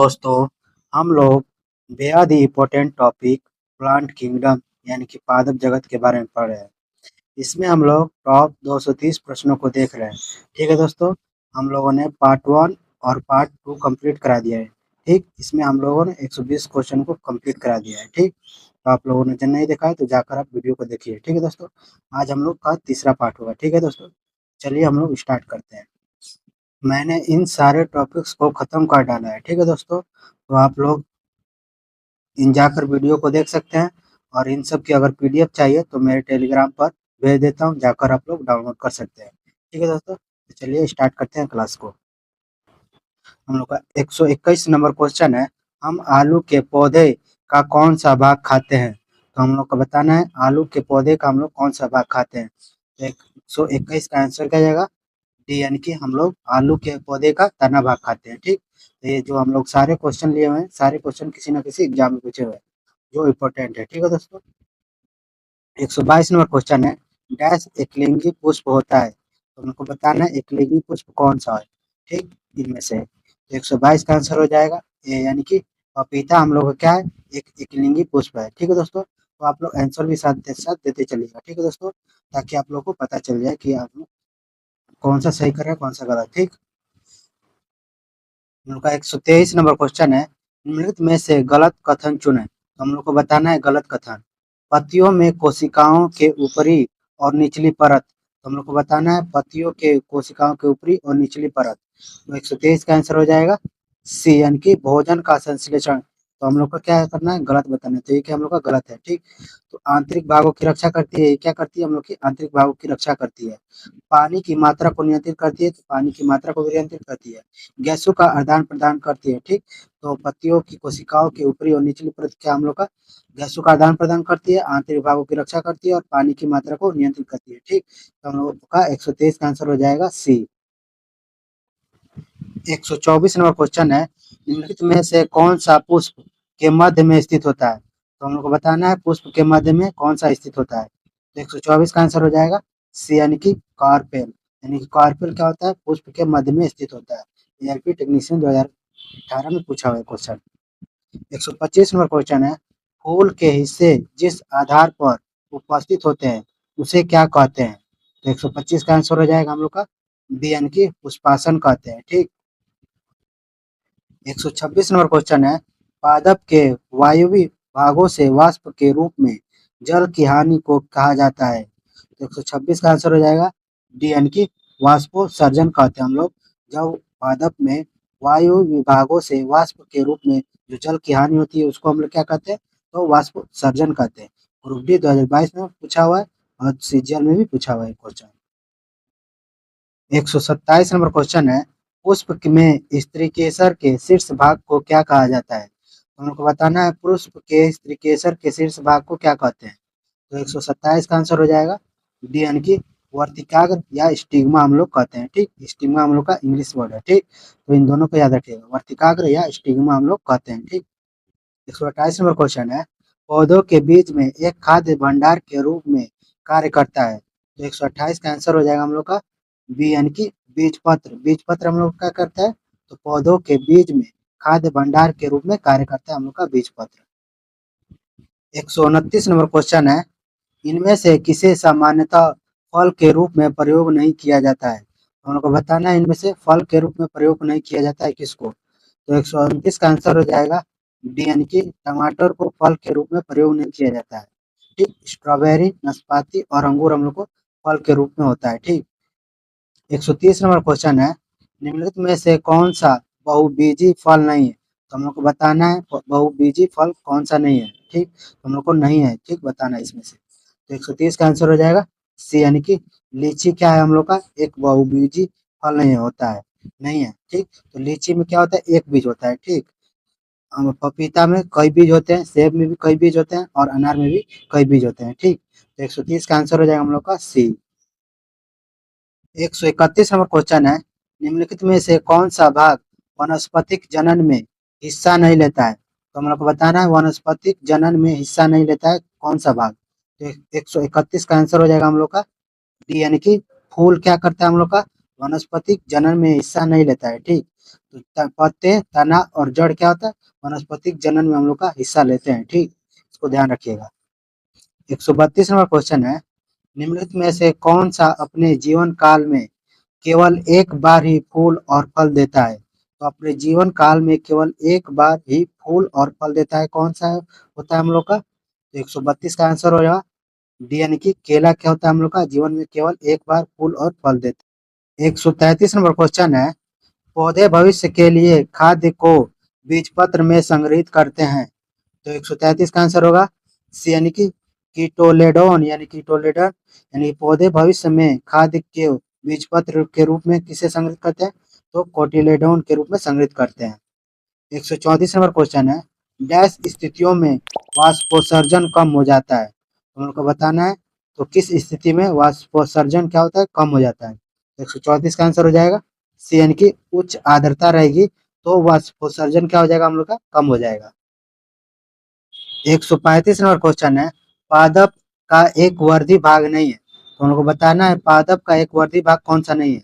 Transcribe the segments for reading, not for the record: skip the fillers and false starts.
दोस्तों, हम लोग बेहद ही इम्पोर्टेंट टॉपिक प्लांट किंगडम यानी कि पादप जगत के बारे में पढ़ रहे हैं। इसमें हम लोग टॉप 230 प्रश्नों को देख रहे हैं। ठीक है दोस्तों, हम लोगों ने पार्ट 1 और पार्ट 2 कंप्लीट करा दिया है। ठीक, इसमें हम लोगों ने 120 क्वेश्चन को कंप्लीट करा दिया है। ठीक, तो आप लोगों ने जब नहीं देखा है तो जाकर आप वीडियो को देखिए। ठीक है दोस्तों, आज हम लोग का तीसरा पार्ट होगा। ठीक है दोस्तों, चलिए हम लोग स्टार्ट करते हैं। मैंने इन सारे टॉपिक्स को ख़त्म कर डाला है। ठीक है दोस्तों, तो आप लोग इन जाकर वीडियो को देख सकते हैं और इन सब की अगर पीडीएफ चाहिए तो मेरे टेलीग्राम पर भेज देता हूँ, जाकर आप लोग डाउनलोड कर सकते हैं। ठीक है दोस्तों, तो चलिए स्टार्ट करते हैं क्लास को। हम लोग का 121 नंबर क्वेश्चन है, हम आलू के पौधे का कौन सा भाग खाते हैं? तो हम लोग को बताना है आलू के पौधे का हम लोग कौन सा भाग खाते हैं। तो 121 का आंसर क्या जाएगा? डी, यानी कि हम लोग आलू के पौधे का तना भाग खाते हैं। ठीक, तो ये जो हम लोग सारे क्वेश्चन लिए हुए हैं, सारे क्वेश्चन किसी ना किसी एग्जाम में पूछे हुए हैं जो इम्पोर्टेंट है। ठीक है दोस्तों, 122 नंबर क्वेश्चन है, डैश एकलिंगी पुष्प होता है? तो हमको बताना है एकलिंगी पुष्प कौन सा है। ठीक, इनमें से तो 122 का आंसर हो जाएगा ए, यानी कि पपीता हम लोग का क्या है, एक एकलिंगी पुष्प है। ठीक है दोस्तों, तो आप लोग आंसर भी साथ साथ देते चलिएगा। ठीक है दोस्तों, ताकि आप लोग को पता चल जाए कि आप लोग कौन सा सही कर रहे हैं कौन सा गलत। ठीक, हम लोग का 123 नंबर क्वेश्चन है, निम्नलिखित में से गलत कथन चुनें। तो हम लोग को बताना है गलत कथन, पत्तियों में कोशिकाओं के ऊपरी और निचली परत। तो हम लोग को बताना है पत्तियों के कोशिकाओं के ऊपरी और निचली परत। तो 123 का आंसर हो जाएगा सी, यानी कि भोजन का संश्लेषण। तो हम लोग को क्या करना है, गलत बताना है। तो ये क्या हम लोग का गलत है। ठीक, तो आंतरिक भागों की रक्षा करती है, ये क्या करती है, हम लोग की आंतरिक भागों की रक्षा करती है। पानी की मात्रा को नियंत्रित करती है, तो पानी की मात्रा को भी नियंत्रित करती है। गैसों का आदान प्रदान करती है। ठीक, तो पत्तियों की कोशिकाओं के ऊपरी और निचली परत क्या हम लोग का गैसों का आदान प्रदान करती है, आंतरिक भागों की रक्षा करती है और पानी की मात्रा को नियंत्रित करती है। ठीक, तो हम लोग का 123 का आंसर हो जाएगा सी। 124 नंबर क्वेश्चन है, निम्नलिखित में से कौन सा पुष्प के मध्य में स्थित होता है? तो हम लोग को बताना है पुष्प के मध्य में कौन सा स्थित होता है। तो 124 का आंसर हो जाएगा सी, यानी कि कार्पेल। यानी कि कार्पेल क्या होता है, पुष्प के मध्य में स्थित होता है। एआरपी टेक्नीशियन 2018 में पूछा हुआ है क्वेश्चन। 125 नंबर क्वेश्चन है, फूल के हिस्से जिस आधार पर उपस्थित होते हैं उसे क्या कहते हैं? तो 125 का आंसर हो जाएगा हम लोग का बी, यानी कि पुष्पासन कहते हैं। ठीक, 126 नंबर क्वेश्चन है, पादप के वायवीय भागों से वाष्प के रूप में जल की हानि को कहा जाता है? तो 126 का आंसर हो जाएगा डी, यानी कि वाष्पोत्सर्जन कहते हैं हम लोग। जब पादप में वायु विभागों से वाष्प के रूप में जो जल की हानि होती है उसको हम लोग क्या कहते हैं, तो वाष्पोत्सर्जन कहते हैं। ग्रुप डी 2022 में पूछा हुआ है और सीजीएल में भी पूछा हुआ है क्वेश्चन। 127 नंबर क्वेश्चन है, पुष्प में स्त्रीकेसर के शीर्ष भाग को क्या कहा जाता है? तो हमको बताना है पुष्प के स्त्रीकेसर के शीर्ष भाग को क्या कहते हैं। तो 127 का आंसर हो जाएगा डी, यानी कि वर्तिकाग्र या स्टिग्मा हम लोग कहते हैं। ठीक, स्टिग्मा हम लोग का इंग्लिश वर्ड है। ठीक, तो इन दोनों को याद रखिएगा, वर्तिकाग्र या स्टिग्मा हम लोग कहते हैं। ठीक, 128 नंबर क्वेश्चन है, पौधों के बीज में एक खाद्य भंडार के रूप में कार्य करता है? तो 128 का आंसर हो जाएगा हम लोग का बी, यानी कि बीज पत्र। बीज पत्र हम लोग क्या करता है, तो पौधों के बीज में खाद्य भंडार के रूप में कार्य करता है हम लोग का बीज पत्र। 129 नंबर क्वेश्चन है, इनमें से किसे सामान्यतः फल के रूप में प्रयोग नहीं किया जाता है? तो हम लोग को बताना है इनमें से फल के रूप में प्रयोग नहीं किया जाता है किसको। तो 129 का आंसर हो जाएगा डी, यानी कि टमाटर को फल के रूप में प्रयोग नहीं किया जाता है। ठीक, स्ट्रॉबेरी, नाशपाती और अंगूर हम लोग को फल के रूप में होता है। ठीक, 130 नंबर क्वेश्चन है, निम्नलिखित में से कौन सा बहुबीजी फल नहीं है? तो हम लोग को बताना है बहुबीजी फल कौन सा नहीं है। ठीक, तो हम लोग को नहीं है, ठीक, बताना है इसमें से। तो 130 का आंसर हो जाएगा सी, यानी कि लीची क्या है हम लोग का एक बहुबीजी फल नहीं होता है, नहीं है। ठीक, तो लीची में क्या होता है, एक बीज होता है। ठीक, पपीता में कई बीज होते हैं, सेब में भी कई बीज होते हैं और अनार में भी कई बीज होते हैं। ठीक, तो 130 का आंसर हो जाएगा हम लोग का सी। 131 नंबर क्वेश्चन है, निम्नलिखित में से कौन सा भाग वनस्पतिक जनन में हिस्सा नहीं लेता है? तो हम लोग को बताना है वनस्पतिक जनन में हिस्सा नहीं लेता है कौन सा भाग। तो 131 का आंसर हो जाएगा हम लोग का डी, यानी कि फूल क्या करता है हम लोग का वनस्पतिक जनन में हिस्सा नहीं लेता है। ठीक, तो पत्ते, तना और जड़ क्या होता है, वनस्पतिक जनन में हम लोग का हिस्सा लेते हैं। ठीक, इसको ध्यान रखिएगा। 132 नंबर क्वेश्चन है, निम्नलिखित में से कौन सा अपने जीवन काल में केवल एक बार ही फूल और फल देता है? तो अपने जीवन काल में केवल एक बार ही फूल और फल देता है, कौन सा होता है हम लोग का? तो 132 का आंसर हो जाएगा डी, यानी कि केला क्या होता है हम लोग का, जीवन में केवल एक बार फूल और फल देता है। 133 नंबर क्वेश्चन है, पौधे भविष्य के लिए खाद्य को बीजपत्र में संग्रहित करते हैं। तो 133 का आंसर होगा सी, यानी कि कीटोलेडोन, यानी कीटोलेडन, यानी पौधे भविष्य में खाद्य के बीजपत्र के रूप में किसे संग्रहित करते हैं? तो कोटिलेडोन के रूप में संग्रहित करते हैं। 134 नंबर क्वेश्चन है, डैश स्थितियों में वाष्पोत्सर्जन कम हो जाता है? हम लोग को बताना है, तो किस स्थिति में वाष्पोत्सर्जन क्या होता है, कम हो जाता है? 134 का आंसर हो जाएगा सी, यानी कि उच्च आर्द्रता रहेगी तो वाष्पोत्सर्जन क्या हो जाएगा हम लोग का, कम हो जाएगा। 135 नंबर क्वेश्चन है, पादप का एक वर्धी भाग नहीं है? तो हम लोग को बताना है पादप का एक वर्धी भाग कौन सा नहीं है?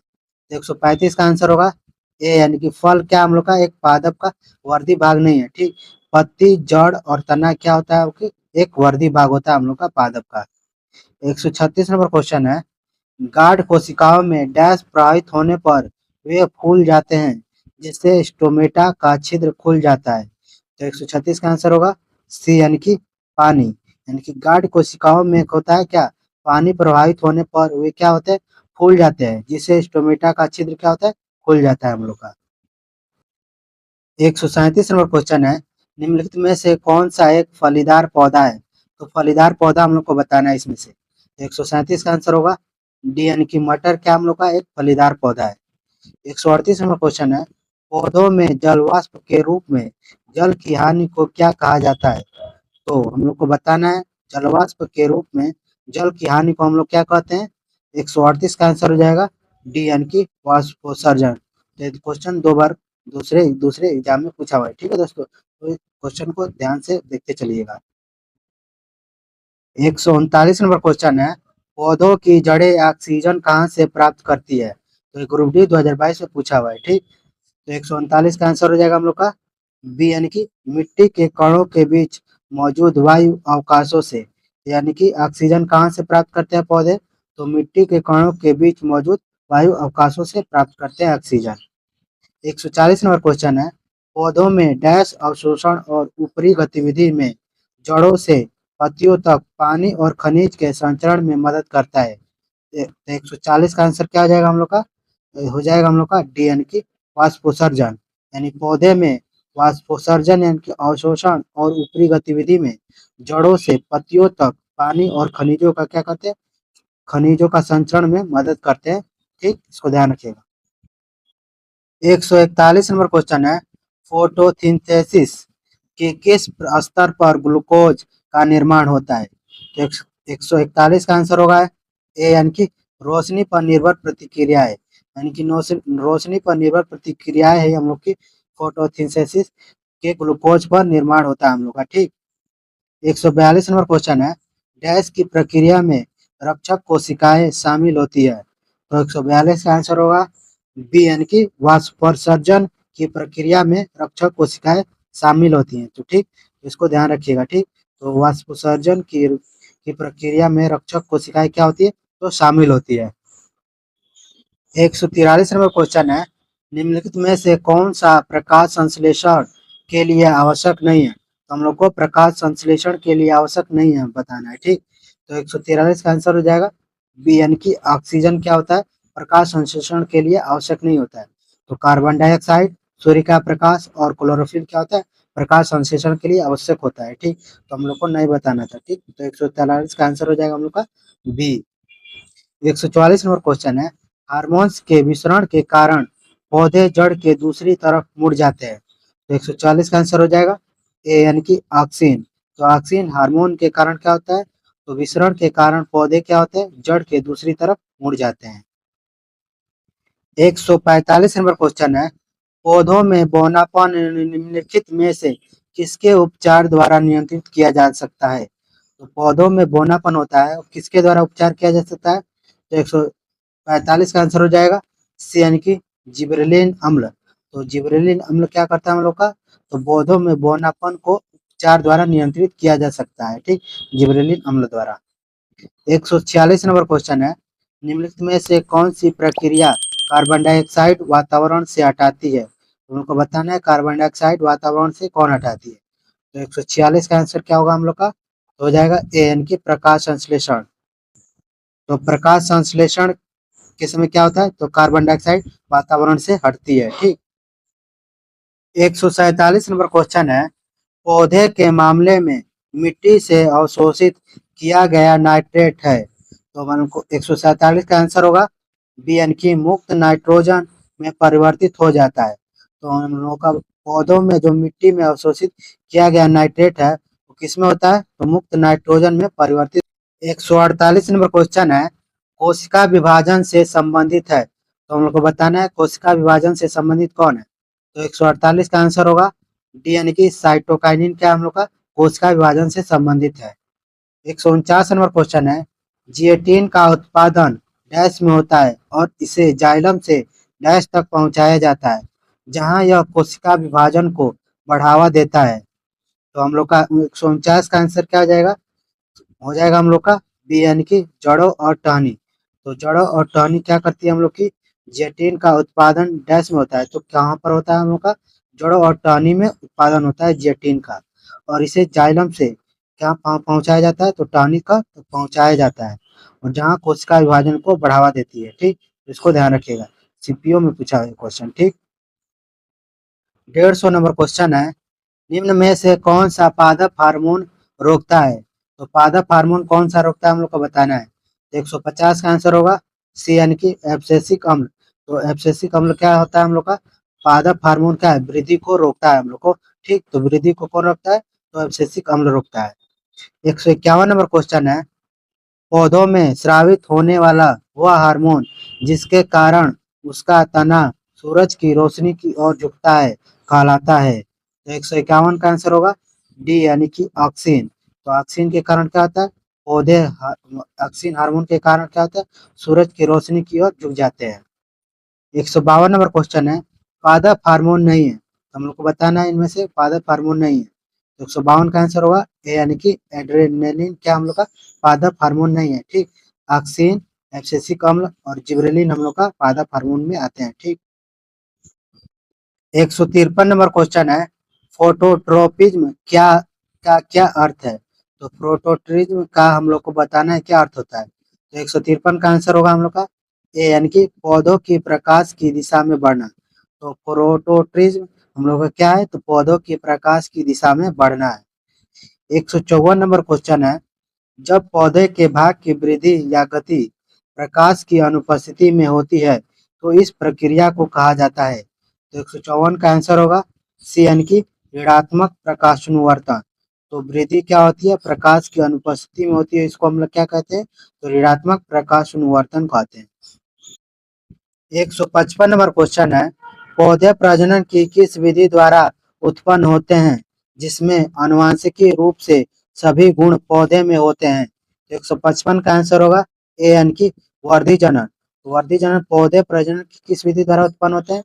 तो 135 का आंसर होगा ए, यानी कि फल क्या हम लोग का एक पादप का वर्धी भाग नहीं है। ठीक, पत्ती, जड़ और तना क्या होता है आपकी, एक वर्धी भाग होता है हम लोग का पादप का। 136 नंबर क्वेश्चन है, गाढ़ कोशिकाओं में डैश प्रवाहित होने पर वे फूल जाते हैं जिससे स्टोमेटा का छिद्र खुल जाता है। तो 136 का आंसर होगा सी, यानी कि पानी, यानी कि गाढ़ कोशिकाओं में होता है क्या, पानी प्रवाहित होने पर वे क्या होते हैं, फूल जाते हैं, जिससे स्टोमेटा का छिद्र क्या होता है, खुल जाता है हम लोग का। 137 नंबर क्वेश्चन है, निम्नलिखित में से कौन सा एक फलीदार पौधा है? तो फलीदार पौधा हम लोग को बताना है इसमें से। 137 का आंसर होगा डी, यानी कि मटर क्या हम लोग का एक फलीदार पौधा है। 138 नंबर क्वेश्चन है, पौधों में जलवाष्प के रूप में जल की हानि को क्या कहा जाता है? तो हम लोग को बताना है जलवाष्प के रूप में जल की हानि को हम लोग क्या कहते हैं? 138 का आंसर हो जाएगा डी, यानी कि वाष्पोत्सर्जन। तो क्वेश्चन दो बार दूसरे दूसरे एग्जाम में पूछा हुआ है। ठीक है दोस्तों, तो क्वेश्चन को ध्यान से देखते चलिएगा। 139 नंबर क्वेश्चन है, पौधों की जड़ें ऑक्सीजन कहाँ से प्राप्त करती है? तो ये ग्रुप डी 2022 में पूछा हुआ है। ठीक, तो 139 का आंसर हो जाएगा हम लोग का बी, यानी कि मिट्टी के कणों के बीच मौजूद वायु अवकाशों से। यानी कि ऑक्सीजन कहाँ से प्राप्त करते हैं पौधे? तो मिट्टी के कणों के बीच मौजूद वायु अवकाशों से प्राप्त करते हैं ऑक्सीजन। 140 नंबर क्वेश्चन है, पौधों में डैश अवशोषण और ऊपरी गतिविधि में जड़ों से पत्तियों तक पानी और खनिज के संचरण में मदद करता है। 140 का आंसर क्या हो जाएगा हम लोग का? हो जाएगा हम लोग का डी, यानी कि वाष्पोत्सर्जन, यानी पौधे में वाष्पोत्सर्जन यानी कि अवशोषण और ऊपरी गतिविधि में जड़ों से पत्तियों तक पानी और खनिजों का क्या करते हैं, खनिजों का संचरण में मदद करते हैं। ठीक, इसको ध्यान रखिएगा। 141 नंबर क्वेश्चन है, फोटोसिंथेसिस के किस स्तर पर ग्लूकोज का निर्माण होता है? तो 141 का आंसर होगा ए, यानी कि रोशनी पर निर्भर प्रतिक्रियाएं, यानी कि रोशनी पर निर्भर प्रतिक्रियाएं है हम लोग की फोटोसिंथेसिस के ग्लूकोज पर निर्माण होता है हम लोग का। ठीक, 142 नंबर क्वेश्चन है, डैश की प्रक्रिया में रक्षक कोशिकाएं शामिल होती है? तो 142 का आंसर होगा बी, यानी कि वाष्पोत्सर्जन की प्रक्रिया में रक्षक कोशिकाएं शामिल होती हैं। तो ठीक, इसको ध्यान रखिएगा। ठीक, तो वाष्पोत्सर्जन की प्रक्रिया में रक्षक कोशिकाएं क्या होती है, तो शामिल होती है। 143 नंबर क्वेश्चन है, निम्नलिखित में से कौन सा प्रकाश संश्लेषण के लिए आवश्यक नहीं है? तो हम लोग को प्रकाश संश्लेषण के लिए आवश्यक नहीं है बताना है। ठीक, तो 143 का आंसर हो जाएगा बी, यानी कि ऑक्सीजन क्या होता है, प्रकाश संश्लेषण के लिए आवश्यक नहीं होता है। तो कार्बन डाइऑक्साइड, सूर्य का प्रकाश और क्लोरोफिल क्या होता है, प्रकाश संश्लेषण के लिए आवश्यक होता है। ठीक, तो हम लोग को नहीं बताना था। ठीक, तो 143 का आंसर हो जाएगा हम लोग का बी। 144 नंबर क्वेश्चन है, हार्मोन्स के विसरण के कारण पौधे जड़ के दूसरी तरफ मुड़ जाते हैं? तो 140 का आंसर हो जाएगा ए, यानी कि ऑक्सिन। तो ऑक्सिन हार्मोन के कारण क्या होता है, तो विसरण के कारण पौधे क्या होते हैं, जड़ के दूसरी तरफ मुड़ जाते हैं। 145 नंबर क्वेश्चन है, पौधों में बौनापन निम्नलिखित में से किसके उपचार द्वारा नियंत्रित किया जा सकता है? तो पौधों में बौनापन होता है, किसके द्वारा उपचार किया जा सकता है? तो 145 का आंसर हो जाएगा सी, यानी कि जिबरेलिन अम्ल। तो जिबरेलिन अम्ल क्या करता है हम लोग का, तो पौधों में बौनापन को उपचार द्वारा नियंत्रित किया जा सकता है, ठीक, जिबरेलिन अम्ल द्वारा। 146 नंबर क्वेश्चन है, निम्नलिखित में से कौन सी प्रक्रिया कार्बन डाइऑक्साइड वातावरण से हटाती है, तो उनको बताना है कार्बन डाइऑक्साइड वातावरण से कौन हटाती है। तो 146 का आंसर क्या होगा हम लोग का, तो हो जाएगा ए यानी कि प्रकाश संश्लेषण। तो प्रकाश संश्लेषण के समय क्या होता है, तो कार्बन डाइऑक्साइड वातावरण से हटती है, ठीक। 147 नंबर क्वेश्चन है, पौधे के मामले में मिट्टी से अवशोषित किया गया नाइट्रेट है, तो हम को 147 का आंसर होगा बी यानी कि मुक्त नाइट्रोजन में परिवर्तित हो जाता है। तो हम लोगों का पौधों में जो मिट्टी में अवशोषित किया गया नाइट्रेट है वो किस में होता है, तो मुक्त नाइट्रोजन में परिवर्तित। 148 नंबर क्वेश्चन है, कोशिका विभाजन से संबंधित है, तो हम लोग को बताना है कोशिका विभाजन से संबंधित कौन है। तो 148 का आंसर होगा डी यानी कि साइटोकाइनिन, क्या हम लोग का कोशिका विभाजन से संबंधित है। 149 नंबर क्वेश्चन है, जिएटिन का उत्पादन डैश में होता है और इसे जाइलम से डैश तक पहुंचाया जाता है, जहां यह कोशिका विभाजन को बढ़ावा देता है। तो हम लोग का 149 का आंसर क्या हो जाएगा हम लोग का बी यानी कि जड़ों और टहनी। तो जड़ों और टहनी क्या करती है हम लोग की, जेटिन का उत्पादन डैश में होता है, तो कहाँ पर होता है हम लोग का, जड़ों और टहनी में उत्पादन होता है जेटिन का, और इसे जाइलम से क्या पहुंचाया जाता है, तो टहनी का तो पहुंचाया जाता है, और जहाँ कोशिका विभाजन को बढ़ावा देती है, ठीक, तो इसको ध्यान रखिएगा, सीपीओ में पूछा है क्वेश्चन, ठीक। 150 नंबर क्वेश्चन है, निम्न में से कौन सा पादप हार्मोन रोकता है, तो पादप हार्मोन कौन सा रोकता है हम लोग को बताना है। तो 150 का आंसर होगा सी यानी कि एब्सेसिक अम्ल। तो एब्सेसिक अम्ल क्या होता है हम लोग का, पादप हार्मोन क्या है, वृद्धि को रोकता है हम लोग को, ठीक, तो वृद्धि को कौन रोकता है, तो एब्सेसिक अम्ल रोकता है। 151 नंबर क्वेश्चन है, पौधों में स्रावित होने वाला वह हार्मोन जिसके कारण उसका तना सूरज की रोशनी की ओर झुकता है कहलाता है। तो 151 का आंसर होगा डी यानी कि ऑक्सीन। तो ऑक्सीन के कारण क्या होता है, ऑक्सीन हार्मोन के कारण क्या होता है, सूरज की रोशनी की ओर झुक जाते हैं। 152 नंबर क्वेश्चन है, पादप हार्मोन नहीं है, तो हम लोग को बताना है इनमें से पादप हार्मोन नहीं है। तो 152 का आंसर होगा ए यानी कि एड्रेनलिन, क्या हम लोग का पादप हार्मोन नहीं है, ठीक। ऑक्सीन, एब्सिसिक अम्ल और जिबरेलिन हम लोग का पादप हार्मोन में आते हैं, ठीक। 153 नंबर क्वेश्चन है, फोटोट्रोपिज्म क्या का क्या अर्थ है, तो फोटोट्रिज्म का हम लोग को बताना है क्या अर्थ होता है। तो 153 का आंसर होगा हम लोग का ए यानी कि पौधों की प्रकाश की दिशा में बढ़ना। तो फोटोट्रिज्म हम लोग का क्या है, तो पौधों की प्रकाश की दिशा में बढ़ना है। 154 नंबर क्वेश्चन है, जब पौधे के भाग की वृद्धि या गति प्रकाश की अनुपस्थिति में होती है तो इस प्रक्रिया को कहा जाता है। तो 154 का आंसर होगा सी यानी कि ऋणात्मक प्रकाशानुवर्तन। तो वृद्धि क्या होती है, प्रकाश की अनुपस्थिति में होती है, इसको हम लोग क्या कहते हैं, तो ऋणात्मक प्रकाशानुवर्तन कहते हैं। 155 नंबर क्वेश्चन है, पौधे प्रजनन की किस विधि द्वारा उत्पन्न होते हैं जिसमें आनुवंशिकी रूप से सभी गुण पौधे में होते हैं। 155 का आंसर होगा ए यानी कि वर्धी जनन। वर्धी जनन पौधे प्रजनन की किस विधि द्वारा उत्पन्न होते हैं,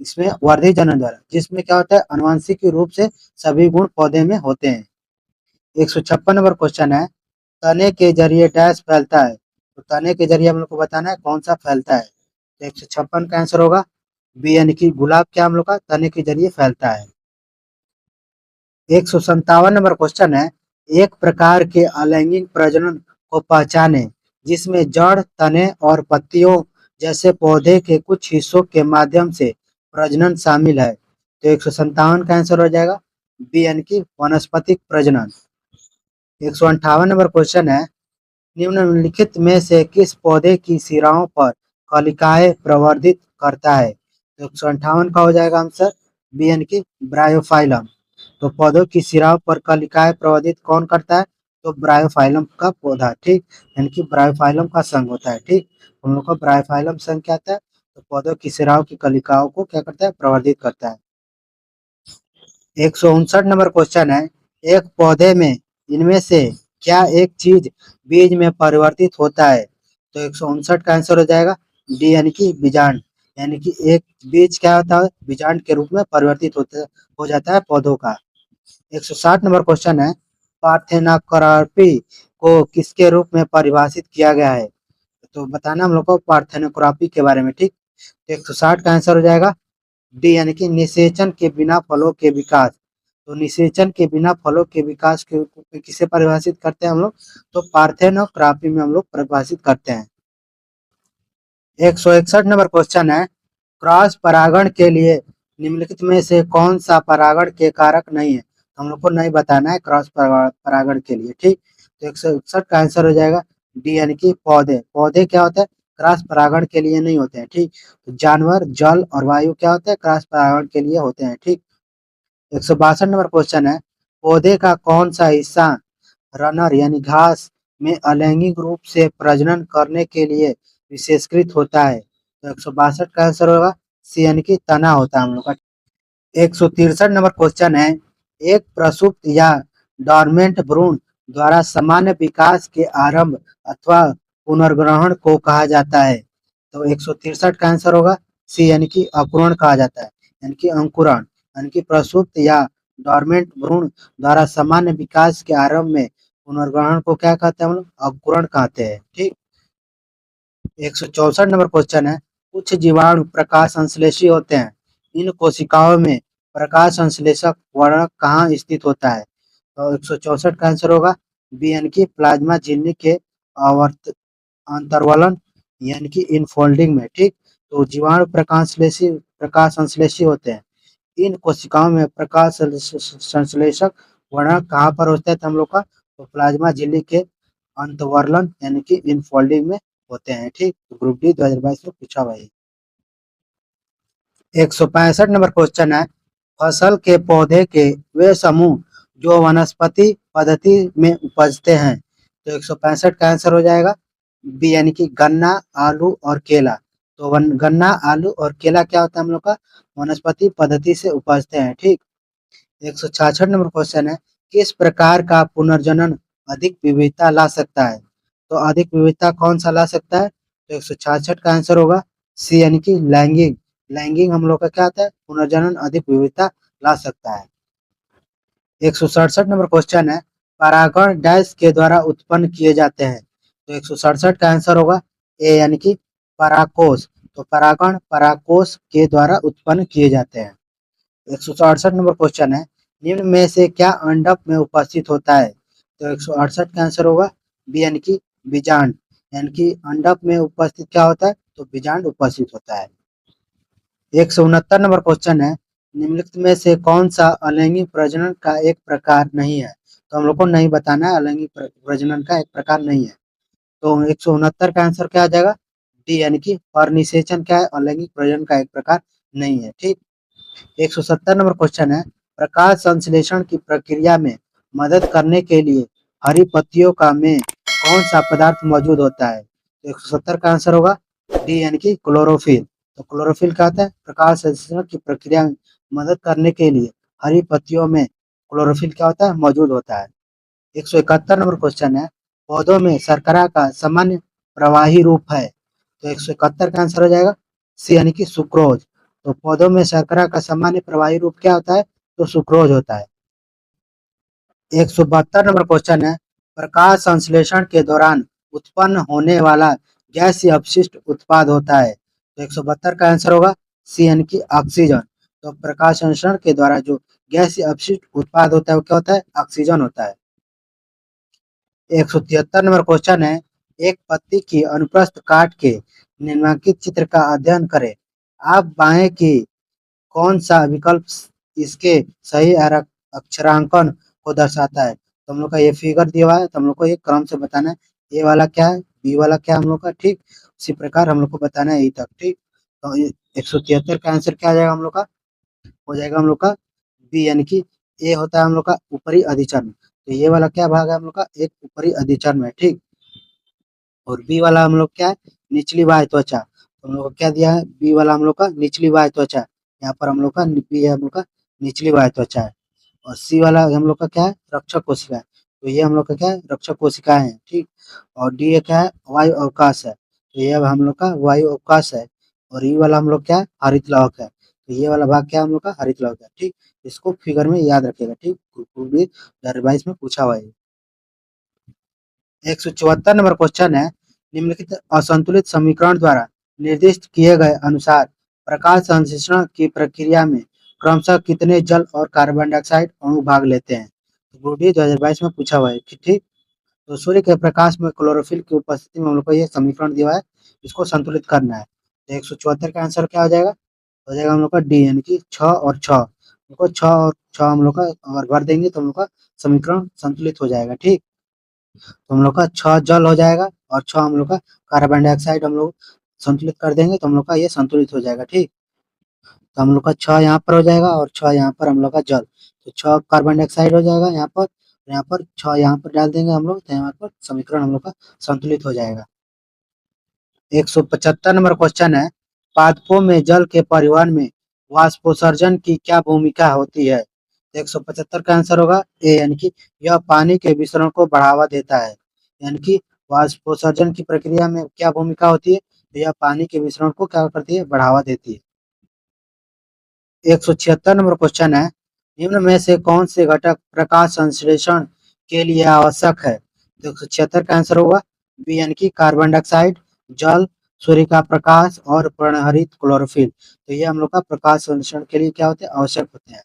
इसमें वर्धी जनन द्वारा, जिसमें क्या होता है, आनुवंशिकी रूप से सभी गुण पौधे में होते हैं। 156 नंबर क्वेश्चन है, तने के जरिए डैश फैलता है, तो तने के जरिए हम लोग को बताना है कौन सा फैलता है। तो 156 का आंसर होगा बी यानी कि गुलाब, क्या हम लोग का तने के जरिए फैलता है। 157 नंबर क्वेश्चन है, एक प्रकार के अलैंगिक प्रजनन को पहचाने जिसमें जड़, तने और पत्तियों जैसे पौधे के कुछ हिस्सों के माध्यम से प्रजनन शामिल है। तो 157 का आंसर हो जाएगा बी यानी कि वनस्पतिक प्रजनन। 158 नंबर क्वेश्चन है, निम्नलिखित में से किस पौधे की शिराओं पर कलिकाएं प्रवर्धित करता है। तो 158 का हो जाएगा आंसर बी यानी कि ब्रायोफाइलम। तो पौधों की शिराओं पर कलिकाएं प्रवर्धित कौन करता है, तो ब्रायोफाइलम का पौधा, ठीक, यानी कि ब्रायोफाइलम का संघ होता है, ठीक। हम लोग का ब्रायोफाइलम संघ क्या होता है, तो पौधों की शिराओं की कलिकाओं को क्या करता है, प्रवर्धित करता है। 159 नंबर क्वेश्चन है, एक पौधे में इनमें से क्या एक चीज बीज में परिवर्तित होता है। तो 159 का आंसर हो जाएगा डी यानी कि बीजांड। यानी कि एक बीज क्या होता है, बीजांड के रूप में परिवर्तित हो जाता है पौधों का। 160 नंबर क्वेश्चन है, पार्थेनोग्राफी को किसके रूप में परिभाषित किया गया है? तो बताना हम लोग को पार्थेनोग्राफी के बारे में, ठीक। तो 160 का आंसर हो जाएगा डी, यानी कि निषेचन के बिना फलों के विकास। तो निषेचन के बिना फलों के विकास के किसे परिभाषित करते हैं हम लोग? तो पार्थेनोग्राफी में हम लोग परिभाषित करते हैं। 161 नंबर क्वेश्चन है, क्रॉस परागण के लिए निम्नलिखित में से कौन सा परागण के कारक नहीं है? तो हम लोग को नहीं बताना है क्रॉस परागण के लिए, ठीक। तो 161 का आंसर हो जाएगा डी, यानी कि पौधे। पौधे क्या होता है, क्रॉस परागण के लिए नहीं होते हैं, ठीक। तो जानवर, जल और वायु क्या होते हैं, क्रॉस परागण के लिए होते हैं, ठीक। 162 नंबर क्वेश्चन है, पौधे का कौन सा हिस्सा रनर यानी घास में अलैंगिक रूप से प्रजनन करने के लिए विशेषकृत होता है? तो 162 का आंसर होगा सी, यानी कि तना होता है हम लोग का। 163 नंबर क्वेश्चन है, एक प्रसुप्त या डॉर्मेंट भ्रूण द्वारा सामान्य विकास के आरंभ अथवा पुनर्ग्रहण को कहा जाता है? तो 163 का आंसर होगा सी, यानी कि अंकुरण कहा जाता है, यानी कि अंकुरण। यानी कि प्रसुप्त या डॉर्मेंट भ्रूण द्वारा सामान्य विकास के आरंभ में पुनर्ग्रहण को क्या कहते हैं हम लोग? अंकुरण कहते हैं, ठीक। 164 नंबर क्वेश्चन है, कुछ जीवाणु प्रकाश संश्लेषी होते हैं, इन कोशिकाओं में प्रकाश संश्लेषक वर्णक कहाँ स्थित होता है? तो 164 का आंसर होगा बी, यानी कि प्लाज्मा झिल्ली के आवर्त अंतर्वलन यानी कि इनफोल्डिंग में, ठीक। तो जीवाणु प्रकाश संश्लेषी होते हैं, इन कोशिकाओं में प्रकाश संश्लेषक वर्णक कहाँ पर होता है हम लोग का? तो प्लाज्मा झिल्ली के अंतर्वलन यानी कि इनफोल्डिंग में होते हैं, ठीक। तो ग्रुप डी 2022 में पूछा भाई। 165 नंबर क्वेश्चन है, फसल के पौधे के वे समूह जो वनस्पति पद्धति में उपजते हैं? तो 165 का आंसर हो जाएगा बी, यानी कि गन्ना, आलू और केला। तो गन्ना, आलू और केला क्या होता है हम लोग का? वनस्पति पद्धति से उपजते हैं, ठीक। 166 नंबर क्वेश्चन है, किस प्रकार का पुनर्जनन अधिक विविधता ला सकता है? तो अधिक विविधता कौन सा ला सकता है? तो 166 का आंसर होगा सी, यानी कि लैंगिंग। लैंगिंग हम लोग का क्या होता है? पुनर्जनन अधिक विविधता ला सकता है। 167 नंबर क्वेश्चन है, परागण डैश के द्वारा उत्पन्न किए जाते हैं? तो 167 का आंसर होगा ए, यानी कि परागकोश। तो परागण परागकोश के द्वारा उत्पन्न किए जाते हैं। 168 नंबर क्वेश्चन है, निम्न में से क्या अंडक में उपस्थित होता है? तो 168 का आंसर होगा बी, यानी कि बीजांड। यानी कि अंडक में उपस्थित क्या होता है? तो बीजांड उपस्थित होता है। 169 नंबर क्वेश्चन है, निम्नलिखित में से कौन सा अलैंगिक प्रजनन का एक प्रकार नहीं है? तो हम लोग को नहीं बताना है, अलैंगिक प्रजनन का एक प्रकार नहीं है। तो 169 का आंसर क्या आ जाएगा डी, यानी कि परनिषेचन क्या है? अलैंगिक प्रजनन का एक प्रकार नहीं है, ठीक। 170 नंबर क्वेश्चन है, प्रकाश संश्लेषण की प्रक्रिया में मदद करने के लिए हरी पत्तियों का में कौन सा पदार्थ मौजूद होता है? तो 170 का आंसर होगा डी, यानी कि क्लोरोफिल। तो क्लोरोफिल क्या होता है? प्रकाश संश्लेषण की प्रक्रिया में मदद करने के लिए हरी पत्तियों में क्लोरोफिल क्या होता है? मौजूद होता है। 171 नंबर क्वेश्चन है, पौधों में शर्करा का सामान्य प्रवाही रूप है? तो 171 का आंसर हो जाएगा सी, यानी कि सुक्रोज। तो पौधों में शर्करा का सामान्य प्रवाही रूप क्या होता है? तो सुक्रोज होता है। 172 नंबर क्वेश्चन है, प्रकाश संश्लेषण के दौरान उत्पन्न होने वाला गैसीय अपशिष्ट उत्पाद होता है? तो 172 का आंसर होगा सी, यानी कि ऑक्सीजन। तो प्रकाश संश्लेषण के द्वारा जो गैसीय अपशिष्ट उत्पाद होता है वो क्या होता है? ऑक्सीजन होता है। 173 नंबर क्वेश्चन है, एक पत्ती की अनुप्रस्थ काट के निम्नलिखित चित्र का अध्ययन करें। आप बाएं की कौन सा विकल्प इसके सही अक्षरांकन को दर्शाता है? तो हम लोग का ये फिगर दिया हुआ है, तो हम लोग को ये क्रम से बताना है, ए वाला क्या है, बी वाला क्या है हम लोग का, ठीक। उसी प्रकार हम लोग को बताना है ई तक, ठीक। तो 173 का आंसर क्या आ जाएगा हम लोग का? हो जाएगा हम लोग का बी, यानी कि ए होता है हम लोग का ऊपरी अधिचर्म। तो ये वाला क्या भाग है हम लोग का? एक ऊपरी अधिचर्म है, ठीक। और बी वाला हम लोग क्या है? निचली बाह्य त्वचा। तो हम लोग को क्या दिया है? बी वाला हम लोग का निचली बाह्य त्वचा। यहाँ पर हम लोग का बी है हम लोग का निचली बाह्य त्वचा है। और सी वाला हम लोग का क्या है? रक्षक कोशिका है। तो ये हम लोग का क्या है? रक्षक कोशिकाएं हैं, ठीक। और डी क्या है? वायु अवकाश है। तो ये अब हम लोग का वायु अवकाश है। और ये वाला हम लोग क्या है, हरित लौहक है। तो ये वाला भाग क्या है हम लोग का, हरित लौहक है। ठीक, इसको फिगर में याद रखिएगा। ठीक, ग्रुप बी 2022 में पूछा हुआ है। 174 नंबर क्वेश्चन है, निम्नलिखित असंतुलित समीकरण द्वारा निर्दिष्ट किए गए अनुसार प्रकाश संश्लेषण की प्रक्रिया में क्रमशः कितने जल और कार्बन डाइऑक्साइड अणु भाग लेते हैं। तो ग्रुप डी 2022 में पूछा हुआ है। ठीक, तो सूर्य के प्रकाश में क्लोरोफिल की उपस्थिति में हम लोग को ये समीकरण दिया है, इसको संतुलित करना है। तो 174 का आंसर क्या हो जाएगा हम लोग का डी, यानी कि 6 और 6। हमको 6 और 6 हम लोग का अगर भर देंगे तो हम लोग का समीकरण संतुलित हो जाएगा। ठीक, तो हम लोग का 6 जल हो जाएगा और 6 हम लोग का कार्बन डाइऑक्साइड हम लोग संतुलित कर देंगे तो हम लोग का ये संतुलित हो जाएगा। ठीक, तो हम लोग का 6 यहाँ पर हो जाएगा और 6 यहाँ पर हम लोग का जल, तो 6 कार्बन डाइऑक्साइड हो जाएगा यहाँ पर 6 यहाँ पर डाल देंगे हम लोग, तो यहाँ पर समीकरण हम लोग का संतुलित हो जाएगा। 175 नंबर क्वेश्चन है, पादपों में जल के परिवहन में वाष्पोत्सर्जन की क्या भूमिका होती है। 175 का आंसर होगा ए, यानी कि यह पानी के विसरण को बढ़ावा देता है। यानी कि वाष्पोत्सर्जन की प्रक्रिया में क्या भूमिका होती है, तो यह पानी के विसरण को क्या करती है, बढ़ावा देती है। 176 नंबर क्वेश्चन है, निम्न में से कौन से घटक प्रकाश संश्लेषण के लिए आवश्यक है। तो 176 का आंसर होगा बी, यानी कि कार्बन डाइऑक्साइड, जल, सूर्य का प्रकाश और पर्णहरित क्लोरोफिल। तो ये हम लोग का प्रकाश संश्लेषण के लिए क्या होते हैं, आवश्यक होते हैं।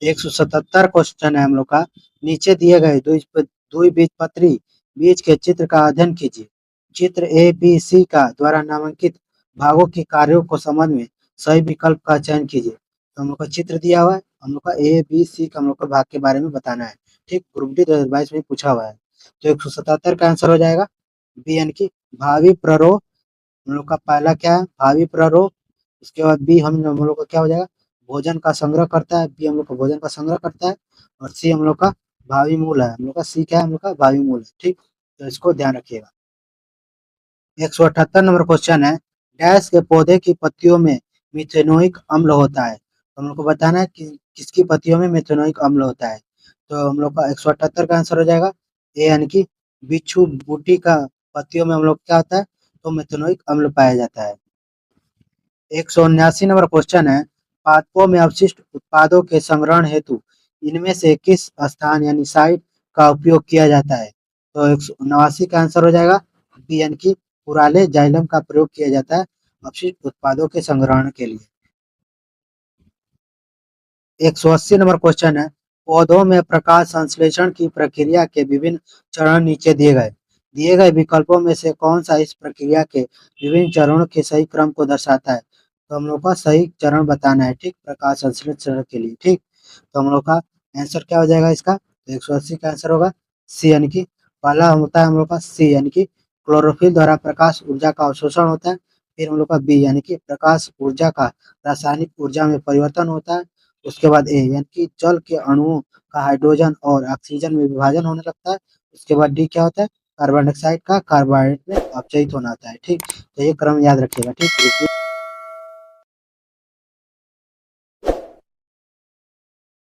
177 क्वेश्चन है हम लोग का, नीचे दिए गए द्विबीजपत्री बीज के चित्र का अध्ययन कीजिए। चित्र ए बी सी का द्वारा नामांकित भागों के कार्यों को समझ में सही विकल्प का चयन कीजिए। तो हम लोग का चित्र दिया हुआ है, हम लोग का ए बी सी का हम लोग का भाग के बारे में बताना है। ठीक, ग्रुप डी 2022 में पूछा हुआ है। तो 177 का आंसर हो जाएगा बी, यानी कि भावी प्ररोह। हम लोग का पहला क्या है, भावी प्ररोह। उसके बाद बी हम लोग का क्या हो जाएगा, भोजन का संग्रह करता है। बी हम लोग का भोजन का संग्रह करता है। और सी हम लोग का भावी मूल है। हम लोग का सी क्या है, हम लोग का भावी मूल है। ठीक, तो इसको ध्यान रखिएगा। 178 नंबर क्वेश्चन है, डैश के पौधे की पत्तियों में मिथेनोइक अम्ल होता है। तो हम लोग को बताना है कि किसकी पत्तियों में मिथेनोइक अम्ल होता है। तो हम लोग का 178 का आंसर हो जाएगा ए, यानी कि बिच्छू बूटी का पत्तियों में हम लोग क्या होता है, तो मिथेनोइक अम्ल पाया जाता है। 179 नंबर क्वेश्चन है, पादपों में अवशिष्ट उत्पादों के संग्रहण हेतु इनमें से किस स्थान यानी साइट का उपयोग किया जाता है। तो 189 का आंसर हो जाएगा बी, यानी कि पुराले जाइलम का प्रयोग किया जाता है अपशिष्ट उत्पादों के संग्रहण के लिए। 180 नंबर क्वेश्चन है, पौधों में प्रकाश संश्लेषण की प्रक्रिया के विभिन्न चरण नीचे दिए गए विकल्पों में से कौन सा इस प्रक्रिया के विभिन्न चरणों के सही क्रम को दर्शाता है। तो हम लोग का सही चरण बताना है। ठीक, प्रकाश संश्लेषण के लिए। ठीक, तो हम लोग का आंसर क्या हो जाएगा इसका, तो 180 का आंसर होगा सी, यानी कि पहला होता है हम लोग का सी, यानी कि क्लोरोफिल द्वारा प्रकाश ऊर्जा का अवशोषण होता है। फिर हम लोग का बी, यानी कि प्रकाश ऊर्जा का रासायनिक ऊर्जा में परिवर्तन होता है। उसके बाद ए, यानी कि जल के अणुओं का हाइड्रोजन और ऑक्सीजन में विभाजन होने लगता है। उसके बाद डी क्या होता है, कार्बन डाइऑक्साइड का कार्बोहाइड्रेट में अपचयित होना होता है। ठीक, तो ये क्रम याद रखिएगा। ठीक,